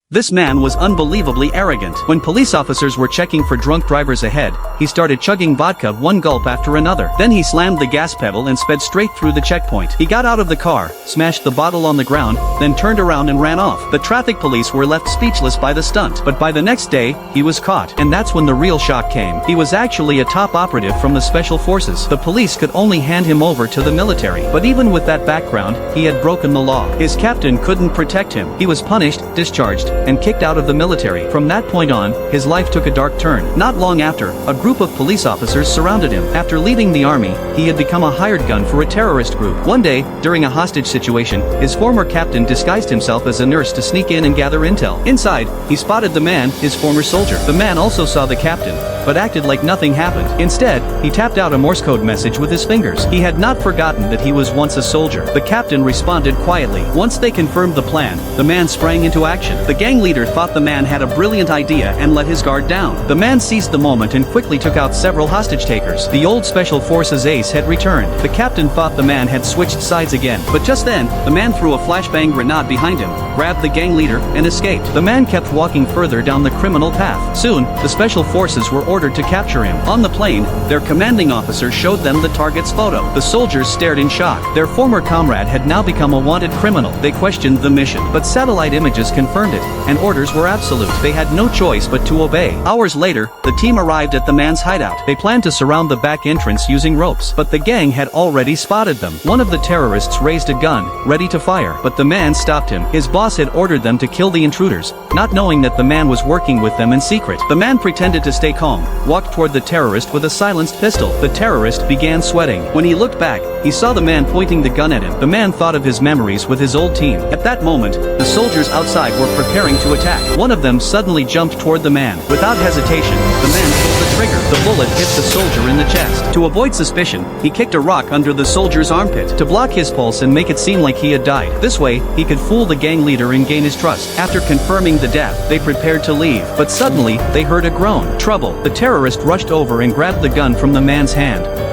This man was unbelievably arrogant. When police officers were checking for drunk drivers ahead, he started chugging vodka one gulp after another. Then he slammed the gas pedal and sped straight through the checkpoint. He got out of the car, smashed the bottle on the ground, then turned around and ran off. The traffic police were left speechless by the stunt. But by the next day, he was caught. And that's when the real shock came. He was actually a top operative from the special forces. The police could only hand him over to the military. But even with that background, he had broken the law. His captain couldn't protect him. He was punished, discharged, and kicked out of the military. From that point on, his life took a dark turn. Not long after, a group of police officers surrounded him. After leaving the army, he had become a hired gun for a terrorist group. One day, during a hostage situation, his former captain disguised himself as a nurse to sneak in and gather intel. Inside, he spotted the man, his former soldier. The man also saw the captain, but acted like nothing happened. Instead, he tapped out a Morse code message with his fingers. He had not forgotten that he was once a soldier. The captain responded quietly. Once they confirmed the plan, the man sprang into action. The gang leader thought the man had a brilliant idea and let his guard down. The man seized the moment and quickly took out several hostage takers. The old special forces ace had returned. The captain thought the man had switched sides again. But just then, the man threw a flashbang grenade behind him, grabbed the gang leader, and escaped. The man kept walking further down the criminal path. Soon, the special forces were ordered to capture him. On the plane, their commanding officer showed them the target's photo. The soldiers stared in shock. Their former comrade had now become a wanted criminal. They questioned the mission, but satellite images confirmed it, and orders were absolute. They had no choice but to obey. Hours later, the team arrived at the man's hideout. They planned to surround the back entrance using ropes, but the gang had already spotted them. One of the terrorists raised a gun, ready to fire, but the man stopped him. His boss had ordered them to kill the intruders, not knowing that the man was working with them in secret. The man pretended to stay calm, walked toward the terrorist with a silenced pistol. The terrorist began sweating. When he looked back, he saw the man pointing the gun at him. The man thought of his memories with his old team. At that moment, the soldiers outside were preparing to attack. One of them suddenly jumped toward the man. Without hesitation, the man pulled the trigger. The bullet hit the soldier in the chest. To avoid suspicion, he kicked a rock under the soldier's armpit to block his pulse and make it seem like he had died. This way, he could fool the gang leader and gain his trust. After confirming the death, they prepared to leave. But suddenly, they heard a groan. Trouble. The terrorist rushed over and grabbed the gun from the man's hand.